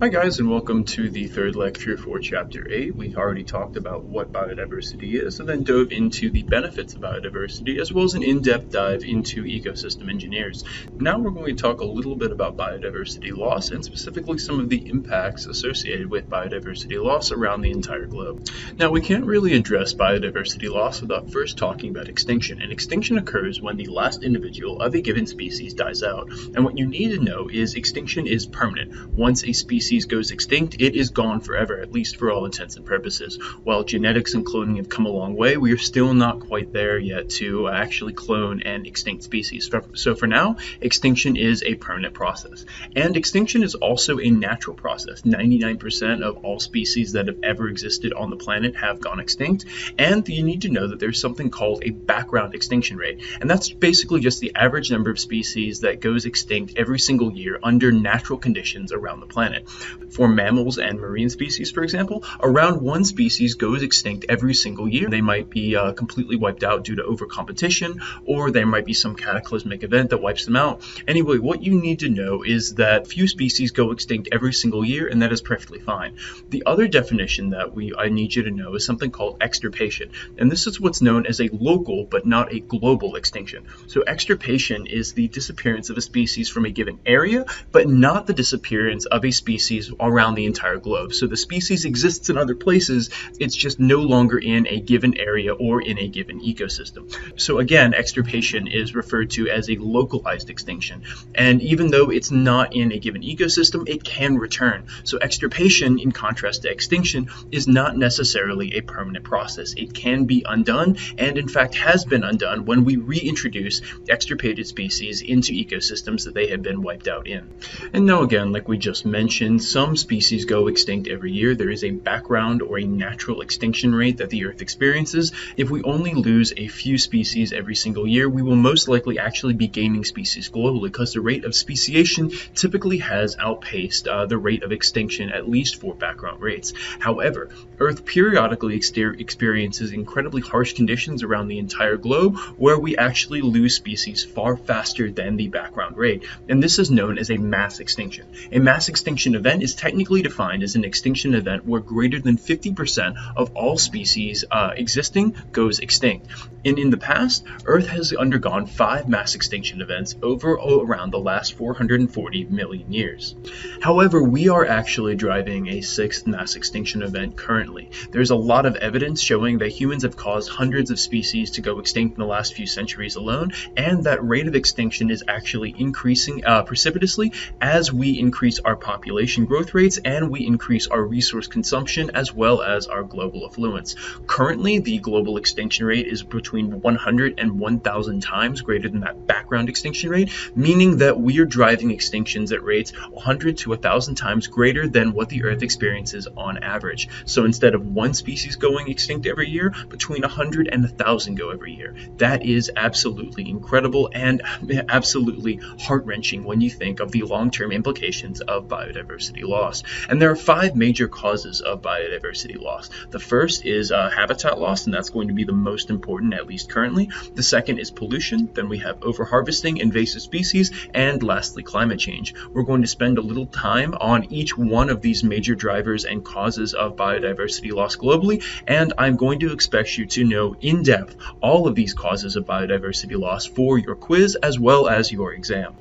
Hi guys, and welcome to the third lecture for Chapter 8. We already talked about what biodiversity is and then dove into the benefits of biodiversity as well as an in-depth dive into ecosystem engineers. Now we're going to talk a little bit about biodiversity loss and specifically some of the impacts associated with biodiversity loss around the entire globe. Now we can't really address biodiversity loss without first talking about extinction, and extinction occurs when the last individual of a given species dies out. And what you need to know is extinction is permanent. Once a species goes extinct, it is gone forever, at least for all intents and purposes. While genetics and cloning have come a long way, we are still not quite there yet to actually clone an extinct species. So for now, extinction is a permanent process. And extinction is also a natural process. 99% of all species that have ever existed on the planet have gone extinct. And you need to know that there's something called a background extinction rate. And that's basically just the average number of species that goes extinct every single year under natural conditions around the planet. For mammals and marine species, for example, around one species goes extinct every single year. They might be completely wiped out due to overcompetition, or there might be some cataclysmic event that wipes them out. Anyway, what you need to know is that few species go extinct every single year, and that is perfectly fine. The other definition that I need you to know is something called extirpation, and this is what's known as a local but not a global extinction. So extirpation is the disappearance of a species from a given area, but not the disappearance of a species around the entire globe. So the species exists in other places, it's just no longer in a given area or in a given ecosystem. So again, extirpation is referred to as a localized extinction. And even though it's not in a given ecosystem, it can return. So extirpation, in contrast to extinction, is not necessarily a permanent process. It can be undone, and in fact has been undone when we reintroduce extirpated species into ecosystems that they have been wiped out in. And now again, like we just mentioned, some species go extinct every year. There is a background or a natural extinction rate that the Earth experiences. If we only lose a few species every single year, we will most likely actually be gaining species globally because the rate of speciation typically has outpaced the rate of extinction, at least for background rates. However, Earth periodically experiences incredibly harsh conditions around the entire globe where we actually lose species far faster than the background rate. And this is known as a mass extinction. A mass extinction event is technically defined as an extinction event where greater than 50% of all species existing goes extinct. And in the past, Earth has undergone 5 mass extinction events around the last 440 million years. However, we are actually driving a 6th mass extinction event currently. There's a lot of evidence showing that humans have caused hundreds of species to go extinct in the last few centuries alone, and that rate of extinction is actually increasing precipitously as we increase our population growth rates and we increase our resource consumption as well as our global affluence. Currently, the global extinction rate is between 100 and 1,000 times greater than that background extinction rate, meaning that we are driving extinctions at rates 100 to 1,000 times greater than what the Earth experiences on average. So instead of one species going extinct every year, between 100 and 1,000 go every year. That is absolutely incredible and absolutely heart-wrenching when you think of the long-term implications of biodiversity loss. And there are 5 major causes of biodiversity loss. The first is habitat loss, and that's going to be the most important, at least currently. The second is pollution. Then we have overharvesting, invasive species, and lastly, climate change. We're going to spend a little time on each one of these major drivers and causes of biodiversity loss globally, and I'm going to expect you to know in depth all of these causes of biodiversity loss for your quiz as well as your exam.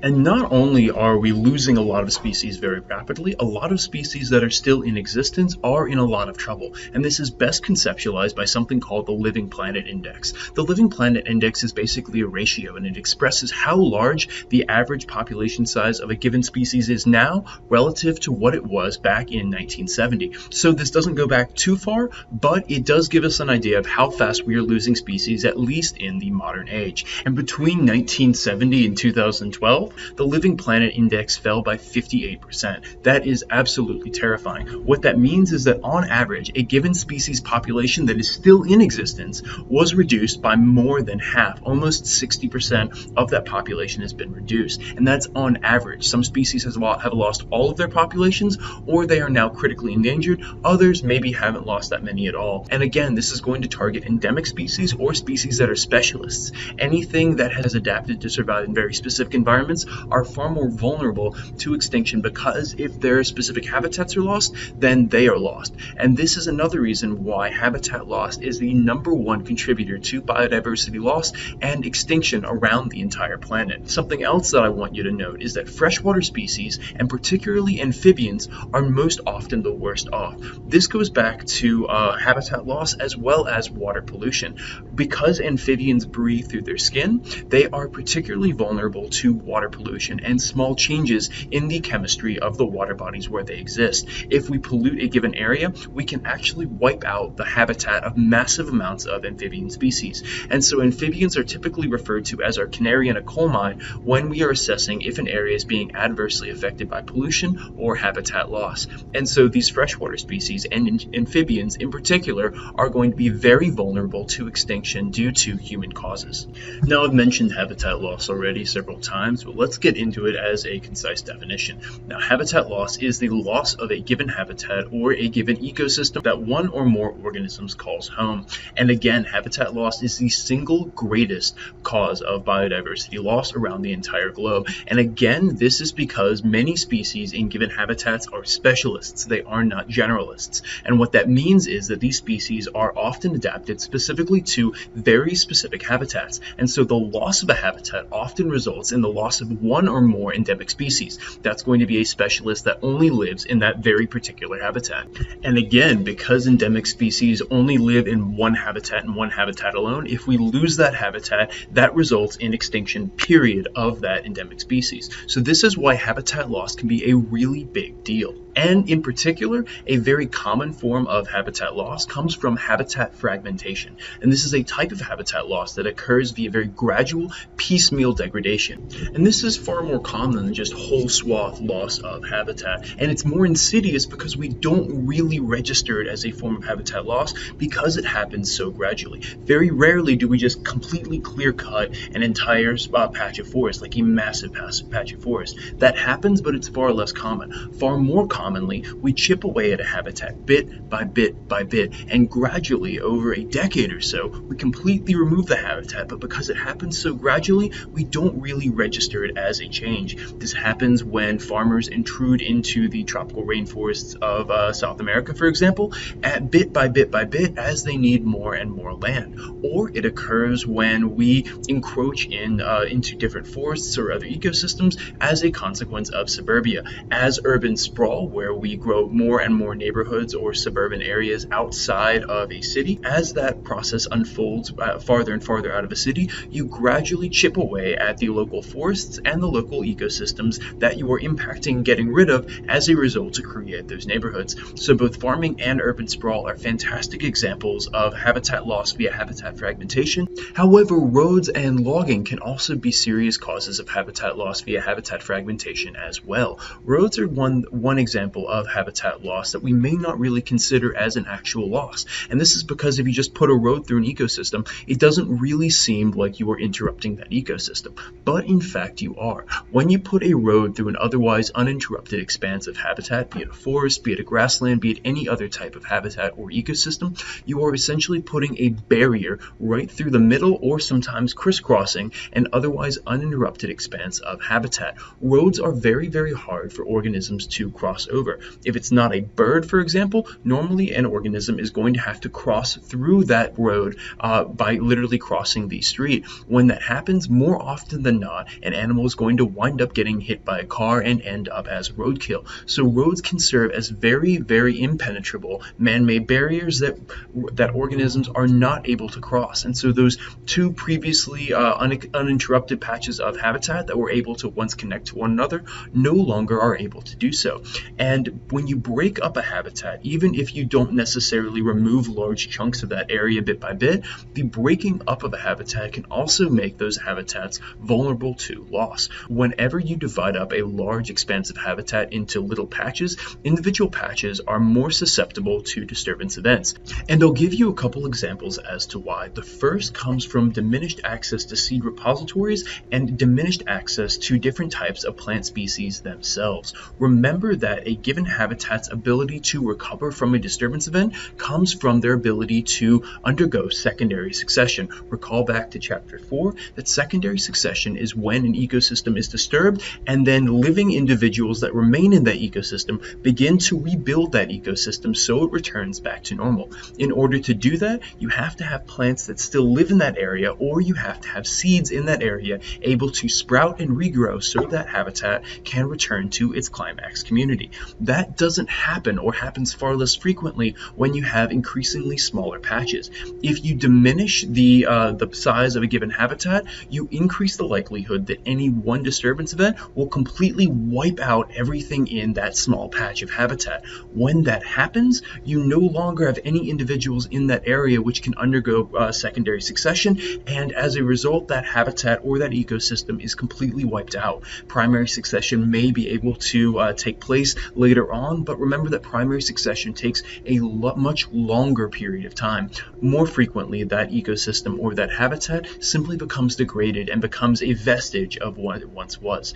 And not only are we losing a lot of species very rapidly, a lot of species that are still in existence are in a lot of trouble. And this is best conceptualized by something called the Living Planet Index. The Living Planet Index is basically a ratio, and it expresses how large the average population size of a given species is now relative to what it was back in 1970. So this doesn't go back too far, but it does give us an idea of how fast we are losing species, at least in the modern age. And between 1970 and 2012, the Living Planet Index fell by 58%. That is absolutely terrifying. What that means is that on average, a given species population that is still in existence was reduced by more than half. Almost 60% of that population has been reduced. And that's on average. Some species have lost all of their populations, or they are now critically endangered. Others maybe haven't lost that many at all. And again, this is going to target endemic species or species that are specialists. Anything that has adapted to survive in very specific environments plants are far more vulnerable to extinction, because if their specific habitats are lost, then they are lost. And this is another reason why habitat loss is the #1 contributor to biodiversity loss and extinction around the entire planet. Something else that I want you to note is that freshwater species, and particularly amphibians, are most often the worst off. This goes back to habitat loss as well as water pollution. Because amphibians breathe through their skin, they are particularly vulnerable to water pollution and small changes in the chemistry of the water bodies where they exist. If we pollute a given area, we can actually wipe out the habitat of massive amounts of amphibian species. And so amphibians are typically referred to as our canary in a coal mine when we are assessing if an area is being adversely affected by pollution or habitat loss. And so these freshwater species, and amphibians in particular, are going to be very vulnerable to extinction due to human causes. Now, I've mentioned habitat loss already several times, but let's get into it as a concise definition. Now, habitat loss is the loss of a given habitat or a given ecosystem that one or more organisms calls home. And again, habitat loss is the single greatest cause of biodiversity loss around the entire globe. And again, this is because many species in given habitats are specialists. They are not generalists. And what that means is that these species are often adapted specifically to very specific habitats. And so the loss of a habitat often results in the loss of one or more endemic species. That's going to be a specialist that only lives in that very particular habitat. And again, because endemic species only live in one habitat and one habitat alone, if we lose that habitat, that results in extinction, period, of that endemic species. So this is why habitat loss can be a really big deal. And in particular, a very common form of habitat loss comes from habitat fragmentation. And this is a type of habitat loss that occurs via very gradual, piecemeal degradation. And this is far more common than just whole swath loss of habitat. And it's more insidious because we don't really register it as a form of habitat loss because it happens so gradually. Very rarely do we just completely clear cut an entire patch of forest, like a massive patch of forest. That happens, but it's far less common. Far more commonly, we chip away at a habitat bit by bit by bit, and gradually, over a decade or so, we completely remove the habitat, but because it happens so gradually, we don't really register it as a change. This happens when farmers intrude into the tropical rainforests of South America, for example, at bit by bit by bit as they need more and more land. Or it occurs when we encroach into different forests or other ecosystems as a consequence of suburbia. As urban sprawl, where we grow more and more neighborhoods or suburban areas outside of a city, as that process unfolds farther and farther out of a city, you gradually chip away at the local forests and the local ecosystems that you are impacting and getting rid of as a result to create those neighborhoods. So both farming and urban sprawl are fantastic examples of habitat loss via habitat fragmentation. However, roads and logging can also be serious causes of habitat loss via habitat fragmentation as well. Roads are one example of habitat loss that we may not really consider as an actual loss. And this is because if you just put a road through an ecosystem, it doesn't really seem like you are interrupting that ecosystem. But in fact, you are. When you put a road through an otherwise uninterrupted expanse of habitat, be it a forest, be it a grassland, be it any other type of habitat or ecosystem, you are essentially putting a barrier right through the middle, or sometimes crisscrossing, an otherwise uninterrupted expanse of habitat. Roads are very, very hard for organisms to cross over. If it's not a bird, for example, normally an organism is going to have to cross through that road by literally crossing the street. When that happens, more often than not, an animal is going to wind up getting hit by a car and end up as roadkill. So roads can serve as very, very impenetrable man-made barriers that organisms are not able to cross. And so those two previously uninterrupted patches of habitat that were able to once connect to one another no longer are able to do so. And when you break up a habitat, even if you don't necessarily remove large chunks of that area bit by bit, the breaking up of a habitat can also make those habitats vulnerable to loss. Whenever you divide up a large expanse of habitat into little patches, individual patches are more susceptible to disturbance events. And I'll give you a couple examples as to why. The first comes from diminished access to seed repositories and diminished access to different types of plant species themselves. Remember that a given habitat's ability to recover from a disturbance event comes from their ability to undergo secondary succession. Recall back to chapter 4 that secondary succession is when an ecosystem is disturbed and then living individuals that remain in that ecosystem begin to rebuild that ecosystem so it returns back to normal. In order to do that, you have to have plants that still live in that area, or you have to have seeds in that area able to sprout and regrow so that habitat can return to its climax community. That doesn't happen, or happens far less frequently, when you have increasingly smaller patches. If you diminish the size of a given habitat, you increase the likelihood that any one disturbance event will completely wipe out everything in that small patch of habitat. When that happens, you no longer have any individuals in that area which can undergo secondary succession, and as a result, that habitat or that ecosystem is completely wiped out. Primary succession may be able to take place later on, but remember that primary succession takes a much longer period of time. More frequently, that ecosystem or that habitat simply becomes degraded and becomes a vestige of what it once was.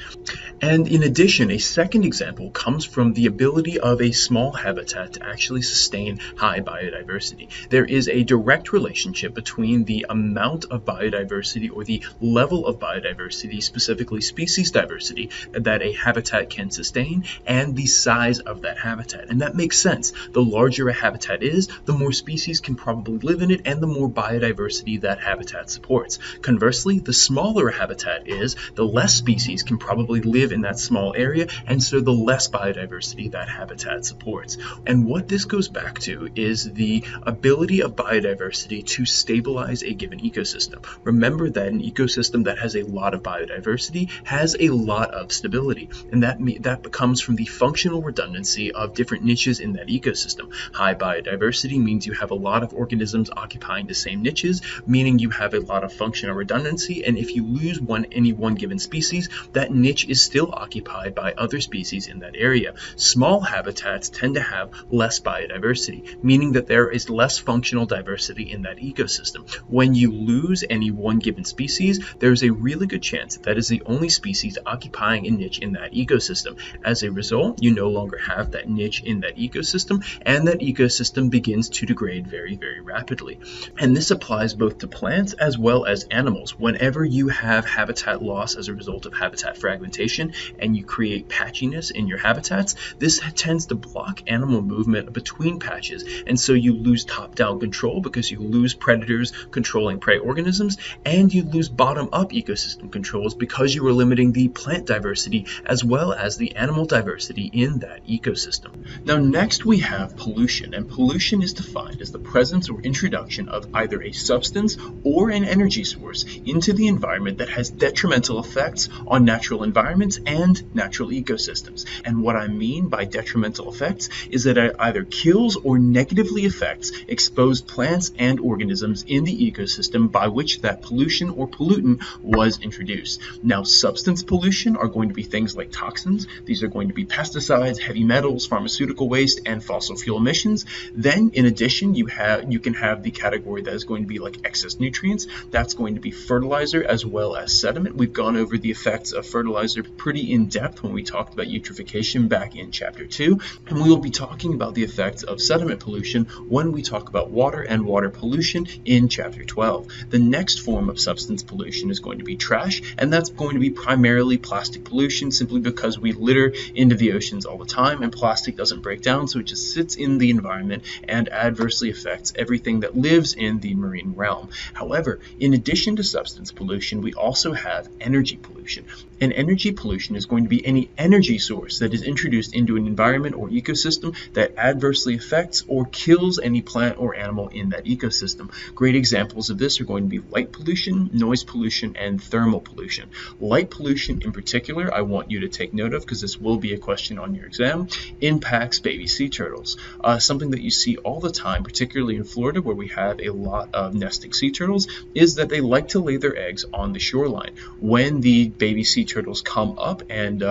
And in addition, a second example comes from the ability of a small habitat to actually sustain high biodiversity. There is a direct relationship between the amount of biodiversity or the level of biodiversity, specifically species diversity, that a habitat can sustain and the size of that habitat. And that makes sense. The larger a habitat is, the more species can probably live in it and the more biodiversity that habitat supports. Conversely, the smaller a habitat is, the less species can probably live in that small area, and so the less biodiversity that habitat supports. And what this goes back to is the ability of biodiversity to stabilize a given ecosystem. Remember that an ecosystem that has a lot of biodiversity has a lot of stability, and that comes from the functional redundancy of different niches in that ecosystem. High biodiversity means you have a lot of organisms occupying the same niches, meaning you have a lot of functional redundancy, and if you lose any one given species, that niche is still occupied by other species in that area. Small habitats tend to have less biodiversity, meaning that there is less functional diversity in that ecosystem. When you lose any one given species, there's a really good chance that is the only species occupying a niche in that ecosystem. As a result, you no longer have that niche in that ecosystem, and that ecosystem begins to degrade very, very rapidly. And this applies both to plants as well as animals. Whenever you have habitat loss as a result of habitat fragmentation and you create patchiness in your habitats, this tends to block animal movement between patches, and so you lose top-down control because you lose predators controlling prey organisms, and you lose bottom-up ecosystem controls because you are limiting the plant diversity as well as the animal diversity in that ecosystem. Now next we have pollution, and pollution is defined as the presence or introduction of either a substance or an energy source into the environment that has detrimental effects on natural environments and natural ecosystems. And what I mean by detrimental effects is that it either kills or negatively affects exposed plants and organisms in the ecosystem by which that pollution or pollutant was introduced. Now, substance pollution are going to be things like toxins. These are going to be pesticides, heavy metals, pharmaceutical waste, and fossil fuel emissions. Then, in addition, you can have the category that is going to be like excess nutrients. That's going to be fertilizer as well as sediment. We've gone over the effects of fertilizer pretty in depth when we talked about eutrophication back in chapter 2, and we will be talking about the effects of sediment pollution when we talk about water and water pollution in chapter 12. The next form of substance pollution is going to be trash, and that's going to be primarily plastic pollution, simply because we litter into the oceans all the time and plastic doesn't break down, so it just sits in the environment and adversely affects everything that lives in the marine realm. However, in addition to substance pollution, we also have energy pollution. And energy pollution is going to be any energy source that is introduced into an environment or ecosystem that adversely affects or kills any plant or animal in that ecosystem. Great examples of this are going to be light pollution, noise pollution, and thermal pollution. Light pollution in particular, I want you to take note of because this will be a question on your exam, impacts baby sea turtles. Something that you see all the time, particularly in Florida where we have a lot of nesting sea turtles, is that they like to lay their eggs on the shoreline. When the baby sea turtles come up and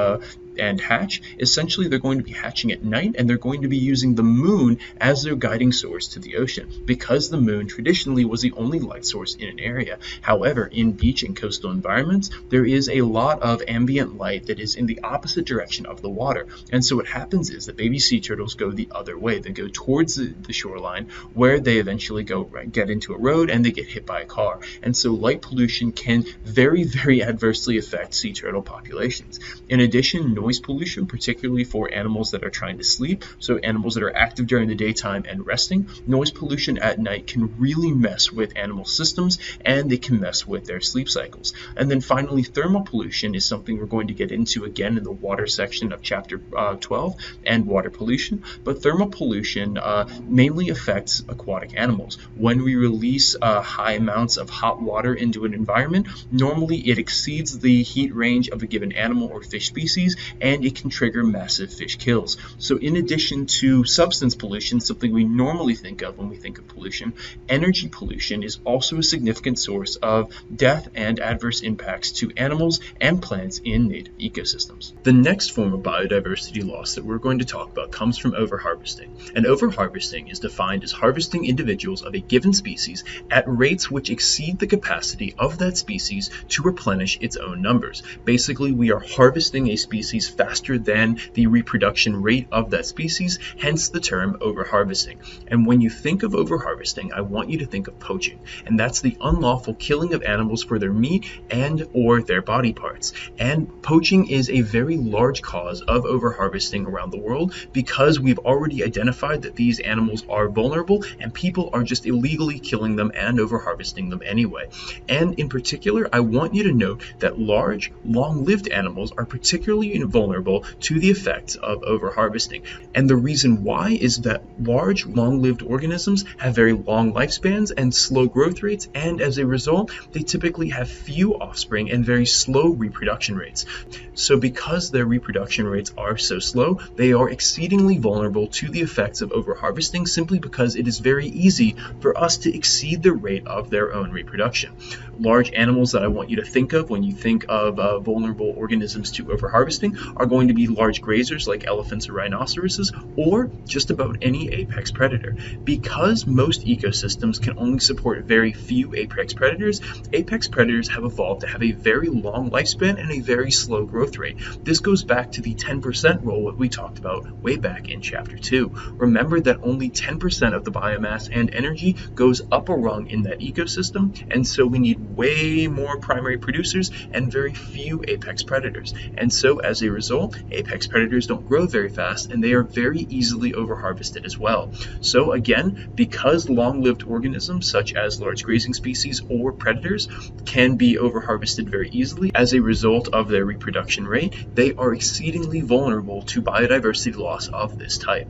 and hatch, essentially they're going to be hatching at night, and they're going to be using the moon as their guiding source to the ocean, because the moon traditionally was the only light source in an area. However, in beach and coastal environments, there is a lot of ambient light that is in the opposite direction of the water. And so what happens is that baby sea turtles go the other way. They go towards the shoreline, where they eventually get into a road and they get hit by a car. And so light pollution can very, very adversely affect sea turtle populations. In addition, noise pollution, particularly for animals that are trying to sleep, so animals that are active during the daytime and resting, noise pollution at night can really mess with animal systems, and they can mess with their sleep cycles. And then finally, thermal pollution is something we're going to get into again in the water section of chapter 12 and water pollution. But thermal pollution mainly affects aquatic animals. When we release high amounts of hot water into an environment, normally it exceeds the heat range of a given animal or fish species, and it can trigger massive fish kills. So in addition to substance pollution, something we normally think of when we think of pollution, energy pollution is also a significant source of death and adverse impacts to animals and plants in native ecosystems. The next form of biodiversity loss that we're going to talk about comes from overharvesting. And overharvesting is defined as harvesting individuals of a given species at rates which exceed the capacity of that species to replenish its own numbers. Basically, we are harvesting a species faster than the reproduction rate of that species, hence the term overharvesting. And when you think of overharvesting, I want you to think of poaching, and that's the unlawful killing of animals for their meat and or their body parts. And poaching is a very large cause of overharvesting around the world, because we've already identified that these animals are vulnerable and people are just illegally killing them and overharvesting them anyway. And in particular, I want you to note that large, long-lived animals are particularly vulnerable to the effects of overharvesting. And the reason why is that large, long-lived organisms have very long lifespans and slow growth rates, and as a result, they typically have few offspring and very slow reproduction rates. So because their reproduction rates are so slow, they are exceedingly vulnerable to the effects of overharvesting, simply because it is very easy for us to exceed the rate of their own reproduction. Large animals that I want you to think of when you think of vulnerable organisms to overharvesting are going to be large grazers like elephants or rhinoceroses, or just about any apex predator. Because most ecosystems can only support very few apex predators have evolved to have a very long lifespan and a very slow growth rate. This goes back to the 10% rule that we talked about way back in chapter 2. Remember that only 10% of the biomass and energy goes up a rung in that ecosystem, and so we need way more primary producers and very few apex predators. And so as a result, apex predators don't grow very fast, and they are very easily overharvested as well. So again, because long-lived organisms such as large grazing species or predators can be overharvested very easily as a result of their reproduction rate, they are exceedingly vulnerable to biodiversity loss of this type.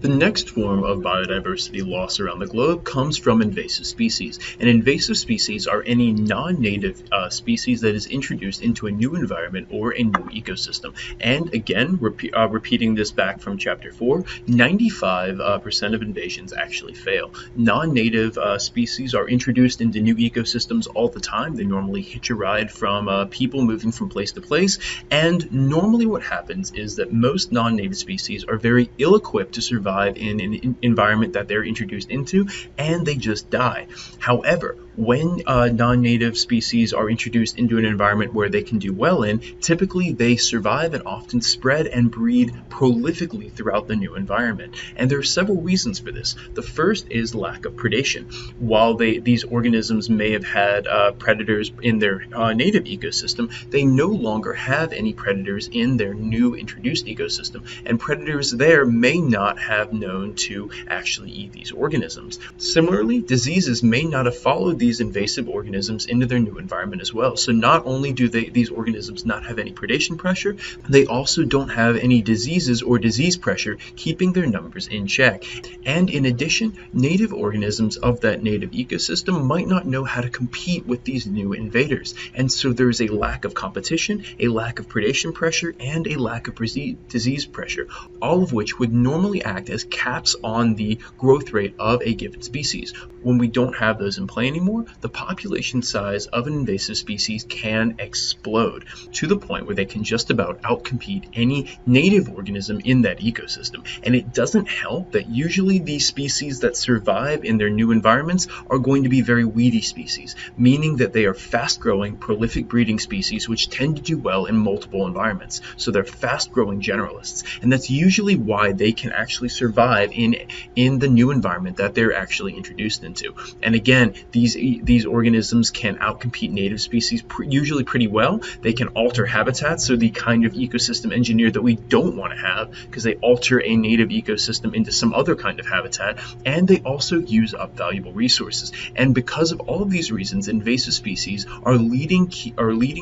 The next form of biodiversity loss around the globe comes from invasive species. And invasive species are any non-native species that is introduced into a new environment or a new ecosystem. And again, repeating this back from chapter 4, 95% of invasions actually fail. Non-native species are introduced into new ecosystems all the time. They normally hitch a ride from people moving from place to place. And normally what happens is that most non-native species are very ill-equipped to survive in an environment that they're introduced into, and they just die. However, when non-native species are introduced into an environment where they can do well in, typically they survive and often spread and breed prolifically throughout the new environment. And there are several reasons for this. The first is lack of predation. While these organisms may have had predators in their native ecosystem, they no longer have any predators in their new introduced ecosystem, and predators there may not have known to actually eat these organisms. Similarly, diseases may not have followed these invasive organisms into their new environment as well. So not only do these organisms not have any predation pressure, they also don't have any diseases or disease pressure keeping their numbers in check. And in addition, native organisms of that native ecosystem might not know how to compete with these new invaders. And so there's a lack of competition, a lack of predation pressure, and a lack of disease pressure, all of which would normally act as caps on the growth rate of a given species. When we don't have those in play anymore, more, the population size of an invasive species can explode to the point where they can just about outcompete any native organism in that ecosystem. And it doesn't help that usually these species that survive in their new environments are going to be very weedy species, meaning that they are fast-growing, prolific breeding species which tend to do well in multiple environments. So they're fast-growing generalists, and that's usually why they can actually survive in the new environment that they're actually introduced into. And again, these organisms can outcompete native species usually pretty well. They can alter habitats, so the kind of ecosystem engineer that we don't want to have, because they alter a native ecosystem into some other kind of habitat, and they also use up valuable resources. And because of all of these reasons, invasive species are leading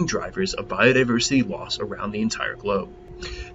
drivers of biodiversity loss around the entire globe.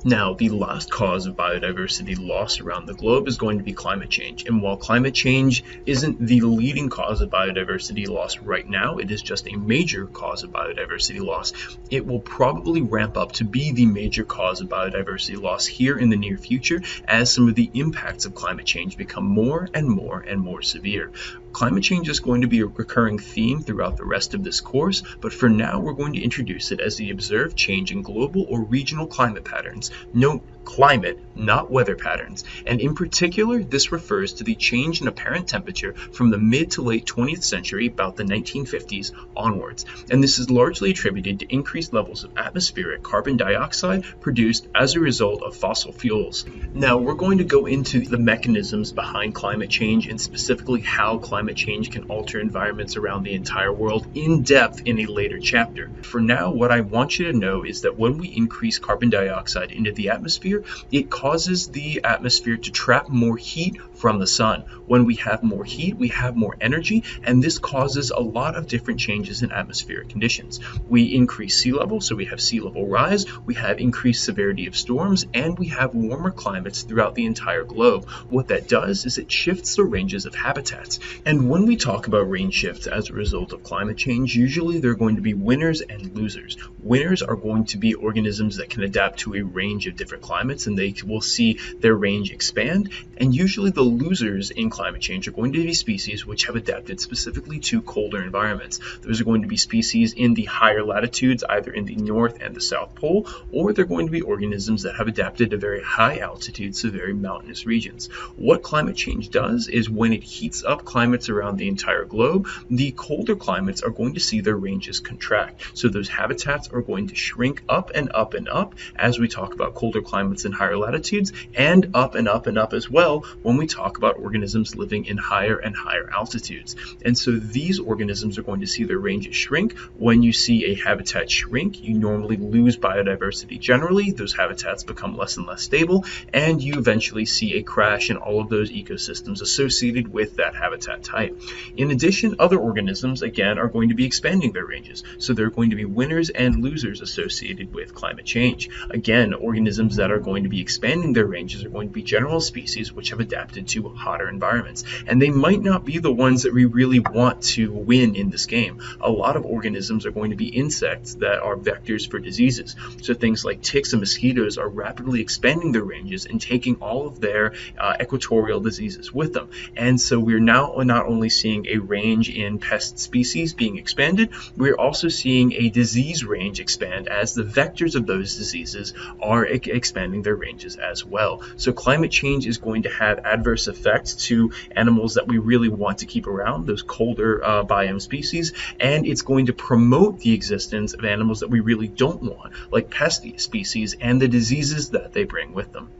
Now, the last cause of biodiversity loss around the globe is going to be climate change. And while climate change isn't the leading cause of biodiversity loss right now, it is just a major cause of biodiversity loss. It will probably ramp up to be the major cause of biodiversity loss here in the near future as some of the impacts of climate change become more and more severe. Climate change is going to be a recurring theme throughout the rest of this course, but for now we're going to introduce it as the observed change in global or regional climate patterns. Note, climate, not weather patterns. And in particular, this refers to the change in apparent temperature from the mid to late 20th century, about the 1950s onwards. And this is largely attributed to increased levels of atmospheric carbon dioxide produced as a result of fossil fuels. Now, we're going to go into the mechanisms behind climate change and specifically how climate change can alter environments around the entire world in depth in a later chapter. For now, what I want you to know is that when we increase carbon dioxide into the atmosphere, it causes the atmosphere to trap more heat from the sun. When we have more heat, we have more energy, and this causes a lot of different changes in atmospheric conditions. We increase sea level, so we have sea level rise, we have increased severity of storms, and we have warmer climates throughout the entire globe. What that does is it shifts the ranges of habitats. And when we talk about range shifts as a result of climate change, usually there are going to be winners and losers. Winners are going to be organisms that can adapt to a range of different climates, and they will see their range expand. And usually the losers in climate change are going to be species which have adapted specifically to colder environments. Those are going to be species in the higher latitudes, either in the North and the South Pole, or they're going to be organisms that have adapted to very high altitudes, so very mountainous regions. What climate change does is when it heats up climates around the entire globe, the colder climates are going to see their ranges contract. So those habitats are going to shrink up and up and up as we talk about colder climates in higher latitudes, and up and up and up as well when we talk about organisms living in higher and higher altitudes. And so these organisms are going to see their ranges shrink. When you see a habitat shrink, you normally lose biodiversity generally. Those habitats become less and less stable, and you eventually see a crash in all of those ecosystems associated with that habitat type. In addition, other organisms, again, are going to be expanding their ranges. So there are going to be winners and losers associated with climate change. Again, organisms that are going to be expanding their ranges are going to be general species which have adapted to hotter environments. And they might not be the ones that we really want to win in this game. A lot of organisms are going to be insects that are vectors for diseases. So things like ticks and mosquitoes are rapidly expanding their ranges and taking all of their equatorial diseases with them. And so we're now not only seeing a range in pest species being expanded, we're also seeing a disease range expand as the vectors of those diseases are expanding their ranges as well. So climate change is going to have adverse effects to animals that we really want to keep around, those colder biome species, and it's going to promote the existence of animals that we really don't want, like pest species and the diseases that they bring with them.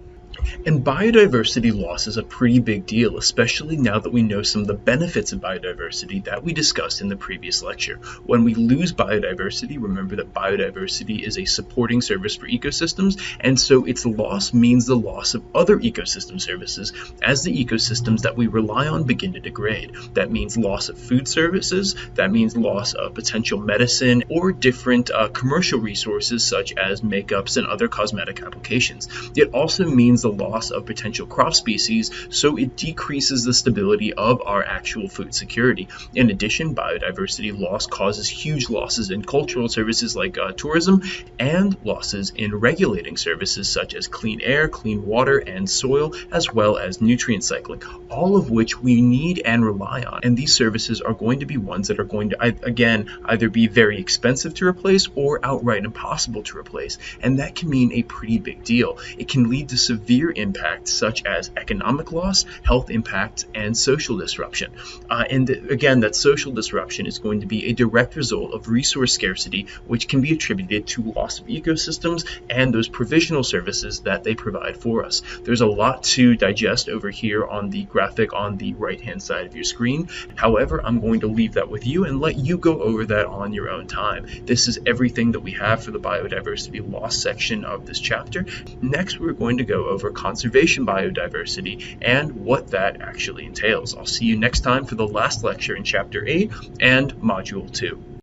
And biodiversity loss is a pretty big deal, especially now that we know some of the benefits of biodiversity that we discussed in the previous lecture. When we lose biodiversity, remember that biodiversity is a supporting service for ecosystems, and so its loss means the loss of other ecosystem services as the ecosystems that we rely on begin to degrade. That means loss of food services, that means loss of potential medicine or different commercial resources such as makeups and other cosmetic applications. It also means cause the loss of potential crop species, so it decreases the stability of our actual food security. In addition, biodiversity loss causes huge losses in cultural services like tourism, and losses in regulating services such as clean air, clean water, and soil, as well as nutrient cycling, all of which we need and rely on. And these services are going to be ones that are going to, again, either be very expensive to replace or outright impossible to replace. And that can mean a pretty big deal. It can lead to severe impacts such as economic loss, health impacts, and social disruption. And again, that social disruption is going to be a direct result of resource scarcity, which can be attributed to loss of ecosystems and those provisional services that they provide for us. There's a lot to digest over here on the graphic on the right-hand side of your screen. However, I'm going to leave that with you and let you go over that on your own time. This is everything that we have for the biodiversity loss section of this chapter. Next, we're going to go over conservation biodiversity and what that actually entails. I'll see you next time for the last lecture in Chapter 8 and Module 2.